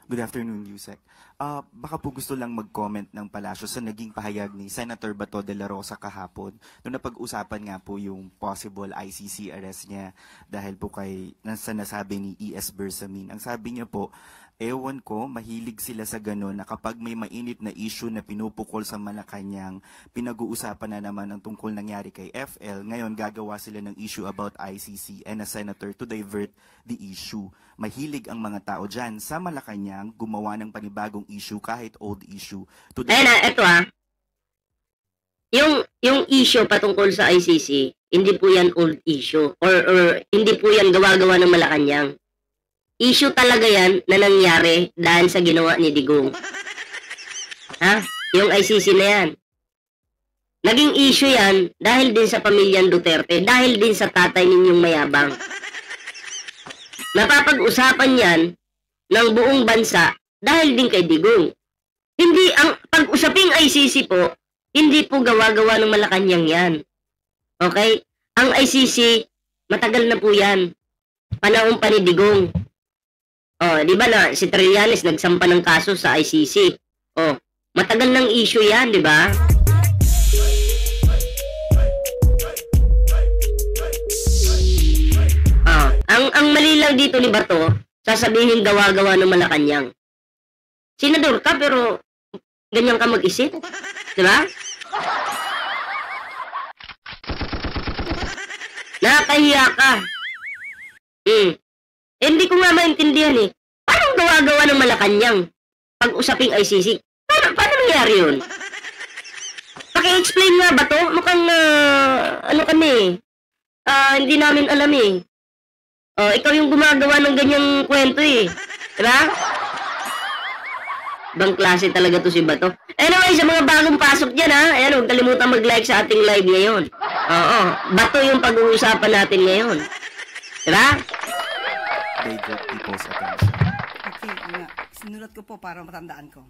Good afternoon, Yusek. Baka po gusto lang mag-comment ng Palasyo sa naging pahayag ni Senator Bato de la Rosa kahapon nung napag-usapan nga po yung possible ICC arrest niya dahil po kay sa nasabi ni E.S. Bersamin. Ang sabi niya po, ewan ko, mahilig sila sa gano'n na kapag may mainit na issue na pinupukol sa Malacanang, pinag-uusapan na naman ang tungkol nangyari kay FL. Ngayon, gagawa sila ng issue about ICC and a senator to divert the issue. Mahilig ang mga tao dyan sa Malacanang gumawa ng panibagong issue kahit old issue. Ayun na, eto Yung issue patungkol sa ICC, hindi po yan old issue or hindi po yan gawa-gawa ng Malacanang. Issue talaga yan na nangyari dahil sa ginawa ni Digong. Yung ICC na yan. Naging issue yan dahil din sa pamilyang Duterte, dahil din sa tatay ninyong mayabang. Napapag-usapan yan ng buong bansa dahil din kay Digong. Hindi, ang pag-usaping ICC po, hindi po gawa-gawa ng Malacanang yan. Okay? Ang ICC, matagal na po yan. Panahon pa ni Digong. Di ba na si Trillanes nagsampa ng kaso sa ICC? Matagal ng issue 'yan, di ba? Ang mali lang dito ni Bato, sasabihin gawa-gawa ng Malacanang. Senador ka pero ganyan ka mag-isip, di ba? Nakakahiya ka. Hindi ko nga maintindihan Paano gawa-gawa ng Malacanang pag-usaping ICC? Paano nangyari yun? Paki-explain nga ba to? Mukhang, hindi namin alam ikaw yung gumagawa ng ganyang kwento Diba? Ibang klase talaga to si Bato. Anyway, sa mga bagong pasok dyan ayan, huwag kalimutan mag-like sa ating live ngayon. Bato yung pag-uusapan natin ngayon. Diba? Divert people's attention. Okay, sinulat ko po para matandaan ko.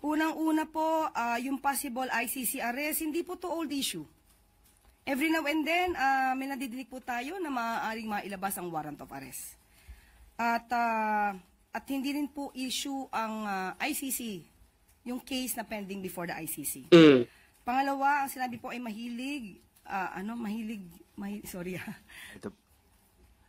Unang-una po, yung possible ICC arrest, hindi po to old issue. Every now and then, may nadidinig po tayo na maaaring mailabas ang warrant of arrest. At hindi rin po issue ang ICC, yung case na pending before the ICC. Pangalawa, ang sinabi po ay mahilig, sorry Ito,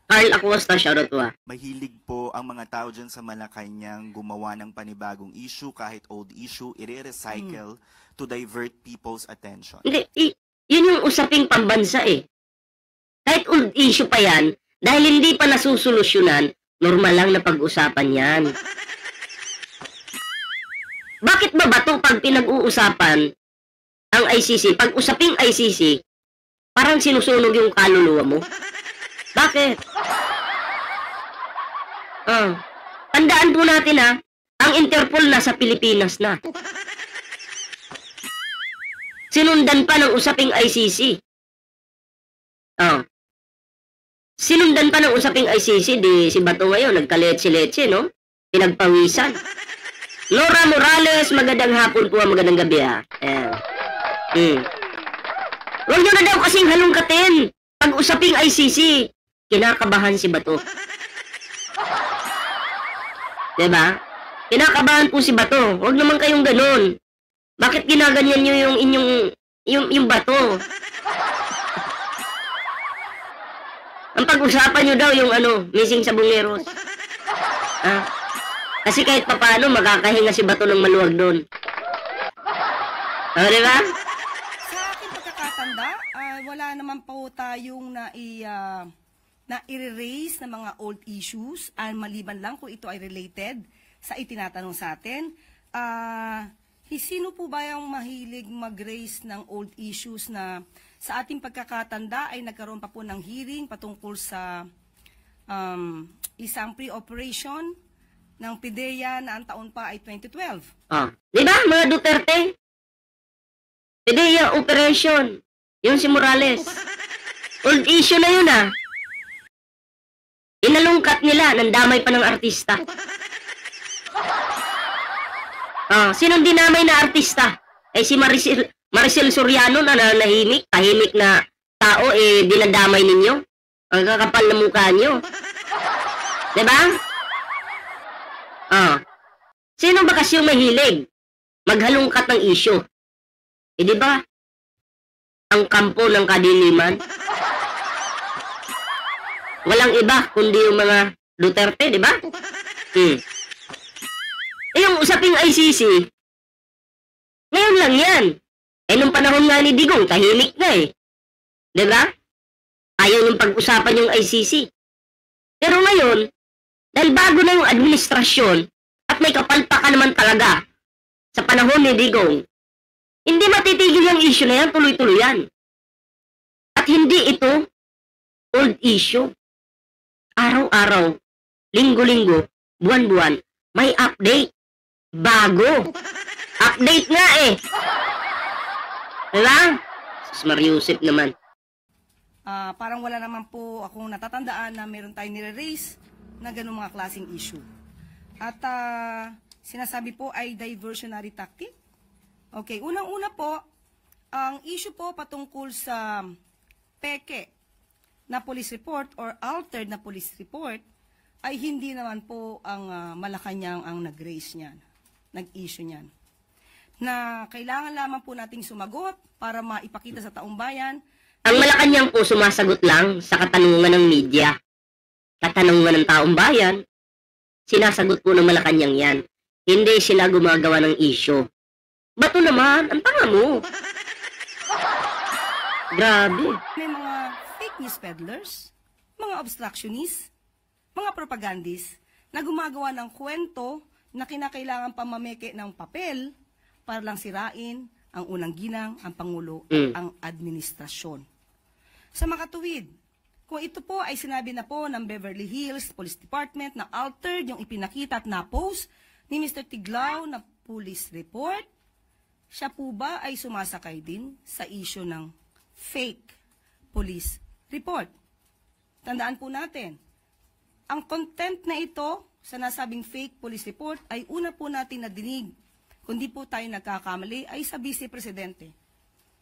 Carl Acosta, shoutout po mahilig po ang mga tao dyan sa Malacanang gumawa ng panibagong issue kahit old issue, i-recycle to divert people's attention. Hindi, yun yung usaping pambansa Kahit old issue pa yan, dahil hindi pa nasusolusyonan, normal lang na pag-usapan yan. Bakit ba to pag pinag-uusapan ang ICC, pag usaping ICC, parang sinusunog yung kaluluwa mo? Bakit? Tandaan po natin ang Interpol nasa Pilipinas na. Sinundan pa ng usaping ICC. Sinundan pa ng usaping ICC, di si Bato ngayon, nagkaletse-letse, no? Pinagpawisan. Nora Morales, magandang hapon po, magandang gabi, Huwag nyo na daw kasing halongkatin. Pag usaping ICC, kinakabahan si Bato. Diba? Kinakabahan po si Bato. Huwag naman kayong ganun. Bakit ginaganyan nyo yung inyong yung Bato? Ang pag-usapan nyo daw yung missing sa Bungeros. Kasi kahit papaano makakahinga si Bato ng maluwag doon. Diba? Sa aking pagkakatanda, wala naman po tayong na-erase na mga old issues, maliban lang kung ito ay related sa itinatanong sa atin. Sino po ba yung mahilig mag-raise ng old issues na sa ating pagkakatanda ay nagkaroon pa po ng hearing patungkol sa isang pre-operation ng PIDEA na ang taon pa ay 2012? Diba, mga Duterte? PIDEA operation. Yung si Morales. Old issue na yun Inalungkat nila, nandamay pa ng artista. Sinong dinamay na artista? Si Maricel Soriano na tahimik na tao, dinadamay ninyo. Ang kakapal na mukha nyo. Diba? parehas yung mahilig maghalongkat ng issue. Eh di ba? Ang kampo ng kadiliman. Walang iba kundi yung mga Duterte, di ba? Eh yung usaping ICC, ngayon lang yan. Eh nung panahon nga ni Digong, tahimik na eh. Di ba? Ayaw yung pag-usapan yung ICC. Pero ngayon, dahil bago na yung administrasyon at may kapalpakan naman talaga sa panahon ni Digong, hindi matitigil yung issue na yan, tuloy-tuloy yan. At hindi ito old issue. Araw-araw, linggo-linggo, buwan-buwan, may update. Bago. Update nga eh. Diba? Sus Mariusip naman. Parang wala naman po akong natatandaan na meron tayong nire-raise na ganung mga klaseng issue. At sinasabi po ay diversionary tactic. Okay, unang-una po, ang issue po patungkol sa peke na police report or altered na police report ay hindi naman po ang Malacanang ang nag-raise niyan, nag-issue niyan. Na kailangan lamang po nating sumagot para maipakita sa taong bayan. Ang Malacanang po sumasagot lang sa katanungan ng media. Katanungan ng taong bayan, sinasagot po ng Malacanang yan. Hindi sila gumagawa ng issue. Bato naman, ang tanga mo. Grabe. May mga fake news peddlers, mga obstructionists, mga propagandists na gumagawa ng kwento na kinakailangan pamameke ng papel para lang sirain ang unang ginang, ang Pangulo, at ang administrasyon. Sa makatuwid, kung ito po ay sinabi na po ng Beverly Hills Police Department na altered yung ipinakita at na-post ni Mr. Tiglao na police report, siya po ba ay sumasakay din sa issue ng fake police report? Tandaan po natin, ang content na ito sa nasabing fake police report ay una po natin nadinig, kundi po tayo nagkakamali, ay sa Vice Presidente.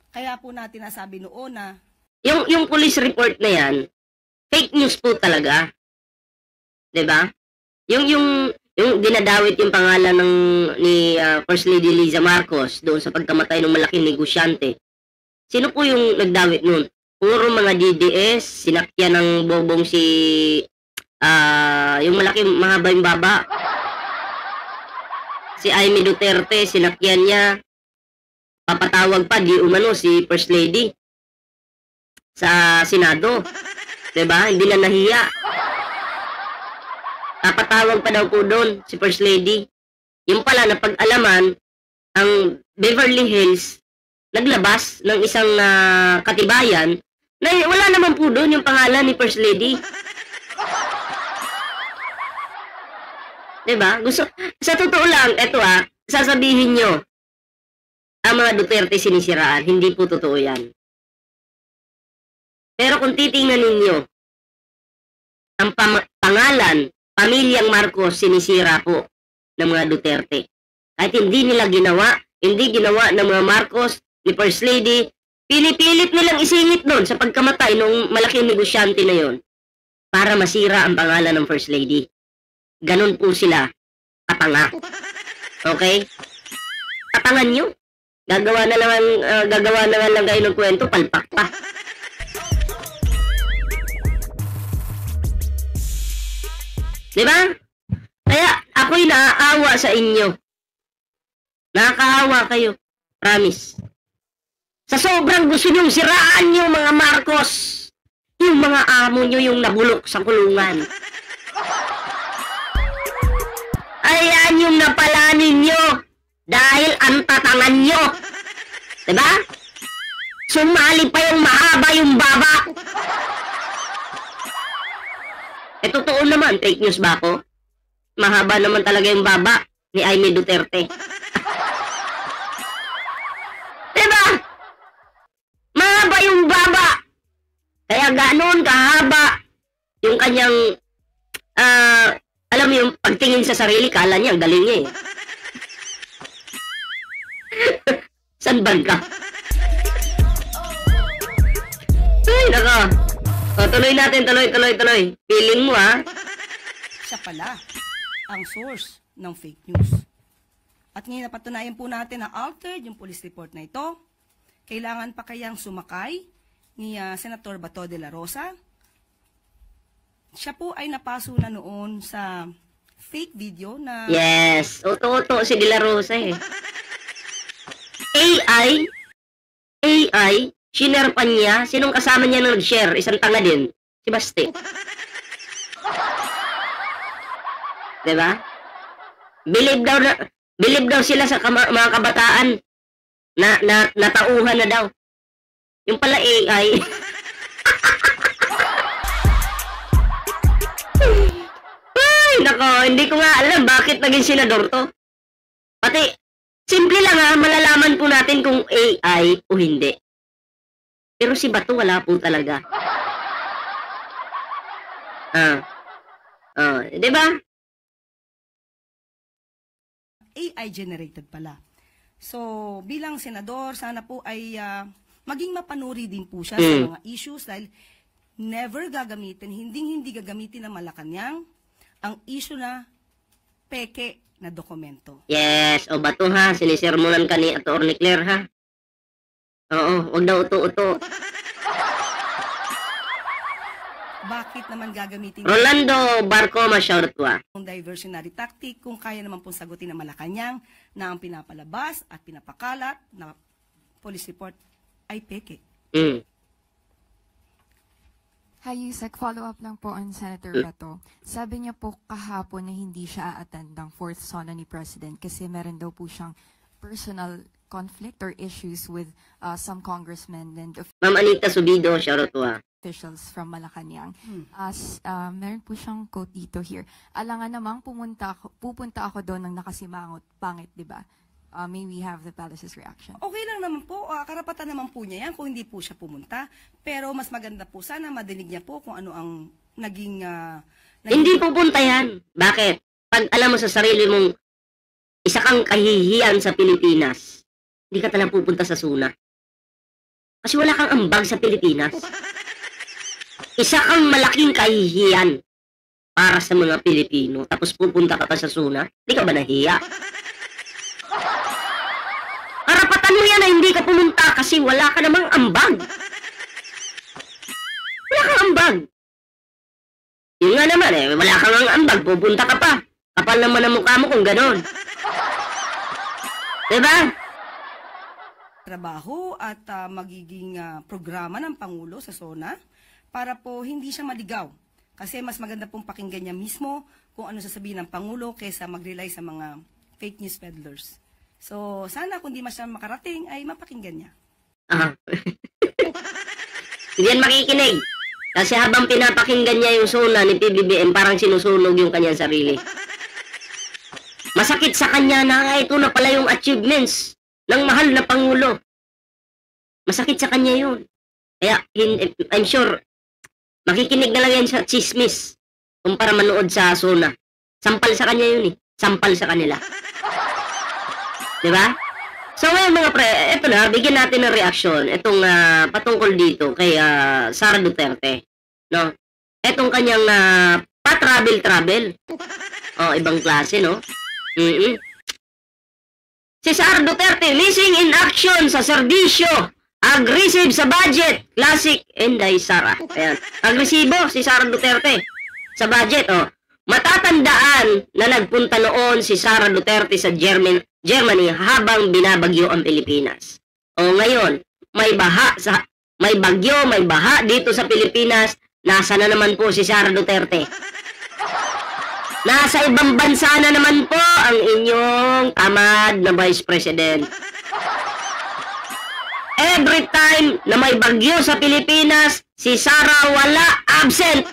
Kaya po natin nasabi noon na Yung police report na yan, fake news po talaga. 'Di ba? Yung dinadawit yung pangalan ni First Lady Liza Marcos doon sa pagkamatay ng malaking negosyante. Sino po yung nagdawit noon? Puro mga DDS, sinakyan ng bobong si yung malaking mahaba yung baba. Si Amy Duterte, sinakyan niya. Papatawag pa di umano si First Lady sa Senado. 'Di ba? Hindi na nahiya. Papatawag pa daw po doon si First Lady. Yung pala na pag-alaman, ang Beverly Hills naglabas ng isang katibayan na wala naman po doon yung pangalan ni First Lady. 'Di ba? Gusto sa totoo lang, eto sasabihin nyo, ang mga Duterte sinisiraan, hindi po totoo 'yan. Pero kung titingnan ninyo, ang pangalan, pamilyang Marcos, sinisira po ng mga Duterte. Kahit hindi nila ginawa, hindi ginawa ng mga Marcos, ni First Lady, pinipilit nilang isingit doon sa pagkamatay ng malaking negosyante na yon para masira ang pangalan ng First Lady. Ganon po sila, katanga. Okay? Katangan nyo. Gagawa na lang kayo ng kwento, palpak pa. Diba? Kaya ako'y naaawa sa inyo. Nakakaawa kayo. Promise. Sa sobrang gusto nyong siraan yung mga Marcos, yung mga amo nyo yung nabulok sa kulungan. Ayan yung napalanin nyo dahil ang tatangan nyo. Diba? Sumali pa yung mahaba yung baba. Totoo naman, fake news ba ako? Mahaba naman talaga yung baba ni Amy Duterte. Diba? Mahaba yung baba. Kaya ganoon kahaba yung kanyang, alam mo yung pagtingin sa sarili, kala niya, ang galing niya eh. San bag ka? Ay, nako. O, tuloy natin, tuloy. Feeling mo, siya pala ang source ng fake news. At ngayon napatunayan po natin na altered yung police report na ito. Kailangan pa kayang sumakay ni Senator Bato de la Rosa. Siya po ay napaso na noon sa fake video na Yes, uto-uto si De La Rosa eh. AI, shinare pa niya. Sinong kasama niya na nag-share? Isang tanga din. Si Basti. Diba? Believe daw sila sa mga kabataan na natauhan na daw. Yung pala AI. Ay, nako, hindi ko nga alam bakit naging senador to. Pati, simple lang ha, malalaman po natin kung AI o hindi. Pero si Bato wala po talaga. Di ba? AI generated pala. So, bilang senador, sana po ay maging mapanuri din po siya sa mga issues dahil never gagamitin, hindi gagamitin ng Malacanang ang issue na peke na dokumento. Yes, o Bato ha, sinisermonan ka ni Atty. Claire ha. Oo, wag daw uto-uto. Bakit naman gagamitin Rolando Barcoma, shout to ha. ng diversionary tactic kung kaya naman pong sagutin ng Malacanang na ang pinapalabas at pinapakalat na police report ay peke. Hi, Yusek. Follow-up lang po on Senator Bato. Sabi niya po kahapon na hindi siya a-attend ng fourth SONA ni President kasi meron daw po siyang personal conflict or issues with some congressmen and Ma'am Anita Subido, shout to ha. officials from Malacanang. Meron po siyang quote dito here. Alangan namang pupunta ako doon ng nakasimangot. Pangit, di ba? May we have the palace's reaction. Okay lang naman po, karapatan naman po niya yan kung hindi po siya pumunta. Pero mas maganda po sana madinig niya po kung ano ang naging... Hindi pupunta yan. Bakit? Pag alam mo sa sarili mong isa kang kahihiyan sa Pilipinas, hindi ka talagang pupunta sa SUNA. Kasi wala kang ambag sa Pilipinas. Isa kang malaking kahihiyan para sa mga Pilipino. Tapos pupunta ka pa sa SUNA, hindi ka ba nahiya? Karapatan mo yan na hindi ka pumunta kasi wala ka namang ambag. Wala kang ambag. Yun nga naman eh, wala kang ambag, pupunta ka pa. Kapal naman ang mukha mo kung ganon. Diba? trabaho at magiging programa ng Pangulo sa SONA para po hindi siya maligaw. Kasi mas maganda pong pakinggan niya mismo kung ano sasabihin ng Pangulo kaysa mag-rely sa mga fake news peddlers. So, sana kung di mas siya makarating ay mapakinggan niya. Hindi yan makikinig. Kasi habang pinapakinggan niya yung SONA ni PBBM, parang sinusunog yung kanyang sarili. Masakit sa kanya na ito na pala yung achievements ng mahal na Pangulo. Masakit sa kanya yun. Kaya, I'm sure, makikinig na lang yan sa chismis kung para manood sa SONA. Sampal sa kanya yun eh. Sampal sa kanila. Diba? So ngayon mga pre, eto na, bigyan natin ng reaksyon itong patungkol dito kay Sara Duterte. No? Etong kanyang pa-travel. Oh, ibang klase, no? Si Sara Duterte, missing in action sa serbisyo. Aggressive sa budget. Classic Inday Sara. Ayan. Agresibo si Sara Duterte sa budget, oh. Matatandaan na nagpunta noon si Sara Duterte sa Germany habang binabagyo ang Pilipinas. O ngayon, may bagyo, may baha dito sa Pilipinas. Nasa na naman po si Sara Duterte? Nasa ibang bansa na naman po ang inyong tamad na Vice President. Every time na may bagyo sa Pilipinas, si Sara wala, absent.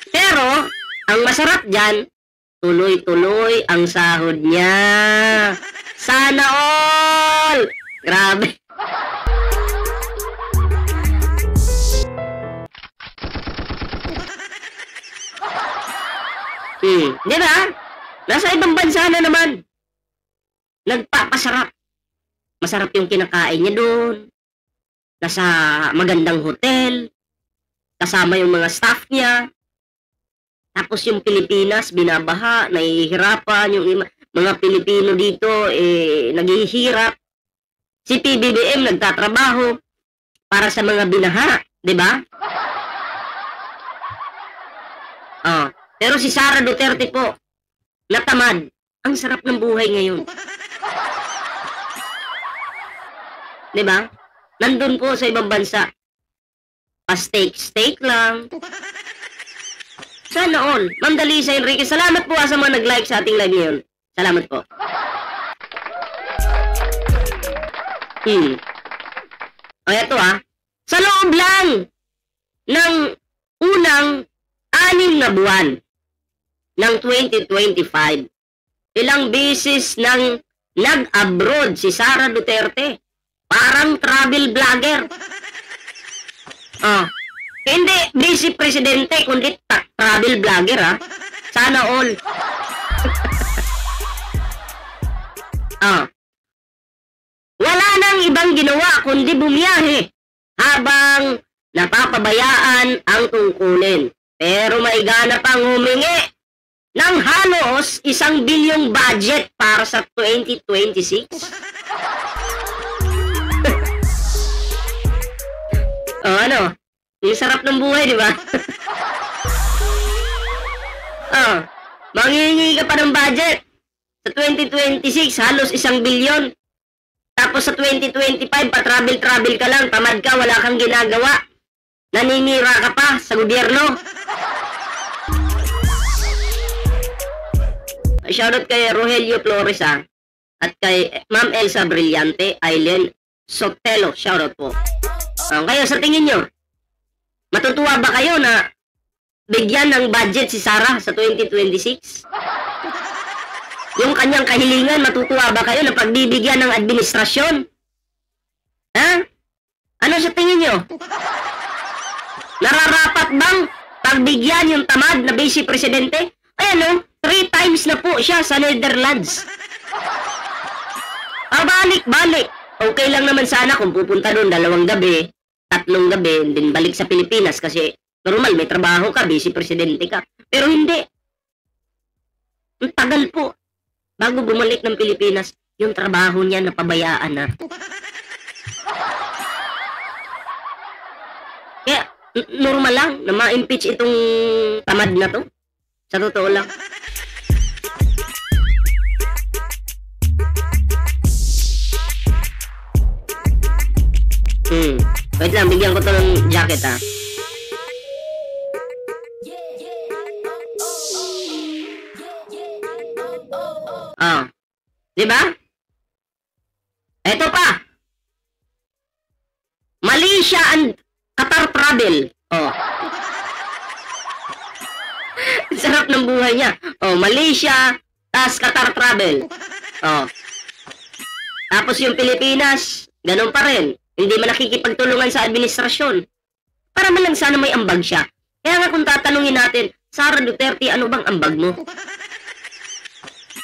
Pero, ang masarap dyan, tuloy-tuloy ang sahod niya. Sana all! Grabe. Di ba? Nasa ibang bansa na naman. Nagpapasarap. Masarap yung kinakain niya doon. Nasa magandang hotel. Kasama yung mga staff niya. Tapos yung Pilipinas, binabaha, nahihirapan, yung mga Pilipino dito naghihirap. Si PBBM nagtatrabaho para sa mga binaha, 'di ba? Pero si Sara Duterte po, natamad. Ang sarap ng buhay ngayon. 'Di ba? Nandun po sa ibang bansa. Pa-steak lang. Sana all. Ma'am Dalisa Enrique, salamat po sa mga nag-like sa ating live ngayon. Salamat po. O eto sa loob lang ng unang 6 na buwan ng 2025, ilang beses nang nag-abroad si Sara Duterte. Parang travel vlogger. Hindi vice presidente, kundi travel vlogger Sana all. Wala nang ibang ginawa kundi bumiyahe habang napapabayaan ang tungkulin. Pero may gana pang humingi ng halos 1 bilyong budget para sa 2026. Ano? Yung sarap ng buhay, di ba? Manghihingi ka pa ng budget. Sa 2026, halos 1 bilyon. Tapos sa 2025, pa-travel-travel ka lang, tamad ka, wala kang ginagawa. Naninira ka pa sa gobyerno. Shoutout kay Rogelio Flores at kay Ma'am Elsa Brillante, Aileen Sotelo, shoutout po. Kayo sa tingin nyo, matutuwa ba kayo na bigyan ng budget si Sara sa 2026? Yung kanyang kahilingan, matutuwa ba kayo na pagbibigyan ng administrasyon? Ano sa tingin nyo? Nararapat bang pagbigyan yung tamad na vice presidente? Ayan 3 times na po siya sa Netherlands. Balik-balik. Okay lang naman sana kung pupunta doon 2 gabi, 3 gabi, din balik sa Pilipinas kasi normal, may trabaho ka, vice presidente ka. Pero hindi. Ang tagal po. Bago bumalik ng Pilipinas, yung trabaho niya napabayaan na. Kaya, normal lang na ma-impeach itong tamad na to. Sa totoo lang. Wait lang, bigyan ko to ng jacket di ba? Ito pa. Malaysia and Qatar travel. Sarap ng buhay niya. Malaysia, tas Qatar travel. Tapos yung Pilipinas, ganun pa rin. Hindi man nakikipagtulungan sa administrasyon. Para man lang sana may ambag siya. Kaya nga kung tatanungin natin, Sara Duterte, ano bang ambag mo?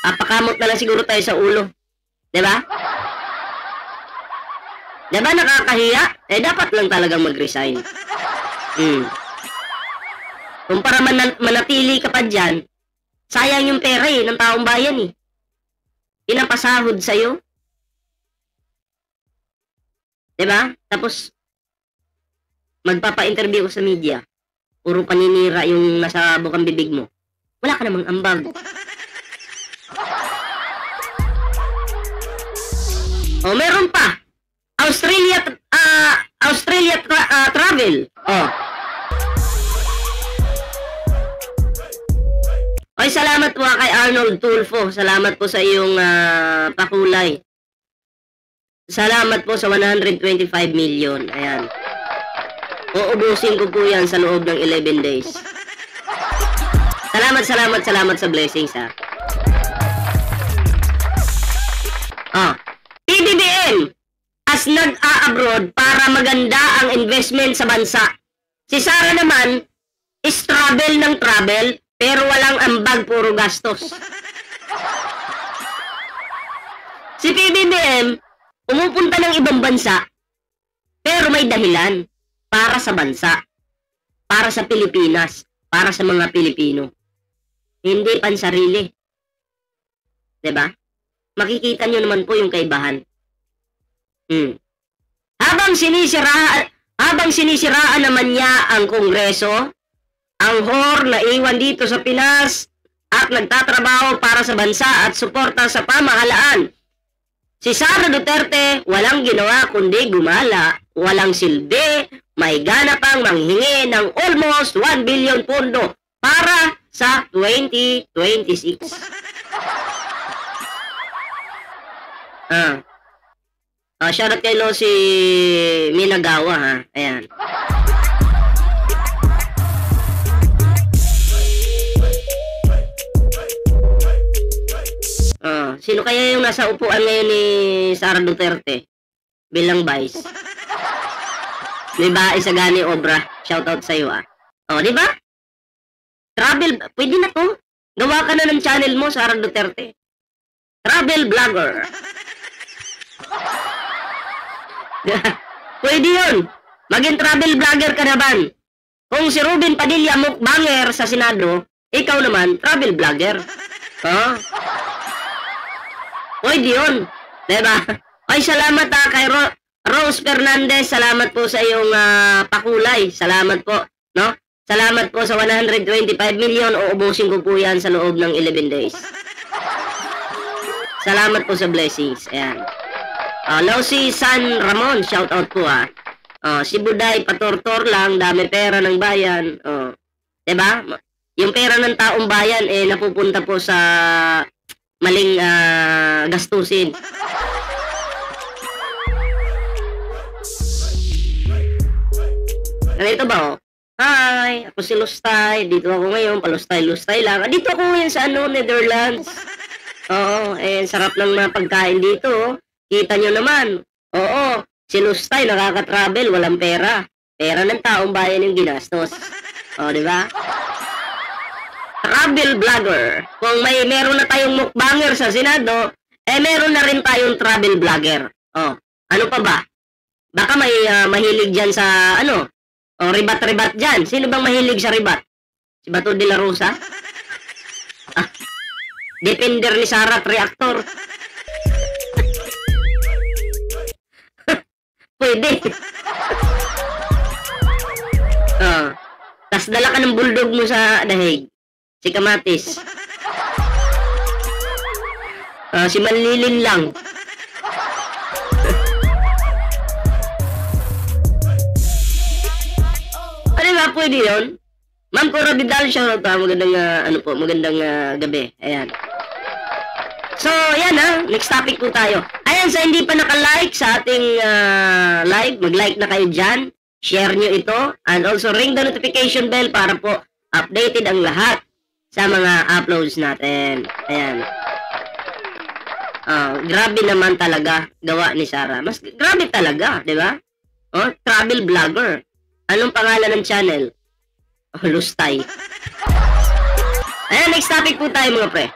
Pakamot na lang siguro tayo sa ulo. Diba? Diba nakakahiya? Dapat lang talagang mag-resign. Kung para manatili ka pa dyan, sayang yung pera ng taong bayan Pinapasahod sa'yo. Diba? Tapos, magpapa-interview ko sa media. Puro paninira yung nasa bukang bibig mo. Wala ka namang ambag. Meron pa. Australia travel. Ay, salamat po kay Arnold Tulfo. Salamat po sa iyong pakulay. Salamat po sa 125 million. Ayan. Uubusin ko po yan sa loob ng 11 days. Salamat sa blessings PBBM as nag-a-abroad para maganda ang investment sa bansa. Si Sara naman is travel ng travel pero walang ambag, puro gastos. Si PBBM pumupunta ng ibang bansa pero may dahilan para sa bansa, para sa Pilipinas, para sa mga Pilipino. Hindi pansarili. 'Di ba? Makikita nyo naman po yung kaibahan. Habang sinisiraan naman niya ang Kongreso, ang HOR na iwan dito sa Pinas at nagtatrabaho para sa bansa at suporta sa pamahalaan. Si Sara Duterte walang ginawa kundi gumala, walang silbi, may gana pang manghingi ng almost 1 billion pondo para sa 2026. Shoutout kay si Minagawa, ha. Ayan. Sino kaya yung nasa upuan ngayon ni Sara Duterte bilang vice? Di ba, Isagani Obra? Shoutout sa iyo, di ba? Travel, pwede na to. Gawa ka na ng channel mo, Sara Duterte. Travel vlogger. Pwede yun. Maging travel vlogger ka naman. Kung si Ruben Padilla mukbanger sa Senado, ikaw naman, travel vlogger. Pwede yun. Diba? Ay, salamat kay Rose Fernandez. Salamat po sa iyong pakulay. Salamat po. No? Salamat po sa 125 million. Uubusin ko po yan sa loob ng 11 days. Salamat po sa blessings. Ayan. Si San Ramon, shout out po si Buday, patortor lang, dami pera ng bayan. Diba? Yung pera ng taong bayan, napupunta po sa maling gastusin. Ganito ba, Hi, ako si Lustay. Dito ako ngayon, palustay-lustay lang. Dito ako ngayon sa Netherlands. Sarap ng mga pagkain dito. Kita nyo naman. Si Lustay nakaka-travel, walang pera. Pera ng taong bayan yung ginastos. Di ba? Travel vlogger. Kung meron na tayong mukbanger sa Senado, meron na rin tayong travel vlogger. Ano pa ba? Baka may mahilig dyan sa ribat-ribat dyan. Sino bang mahilig sa ribat? Si Bato de la Rosa? Defender ni Sara at reactor. Pwede. Tas dala ka ng bulldog mo sa dahig. Si Kamatis. Si Manlilin lang. Ano ba, pwede yun? Ma'am Cora Vidal, shoutout pa. Magandang gabi. Ayan. So, yan next topic po tayo. Ayan, sa hindi pa naka-like sa ating live, mag-like na kayo dyan. Share nyo ito. And also, ring the notification bell para po updated ang lahat sa mga uploads natin. Ayan. Grabe naman talaga gawa ni Sara. Mas grabe talaga, di ba? Travel vlogger. Anong pangalan ng channel? Lustay. Ayan, next topic po tayo mga pre.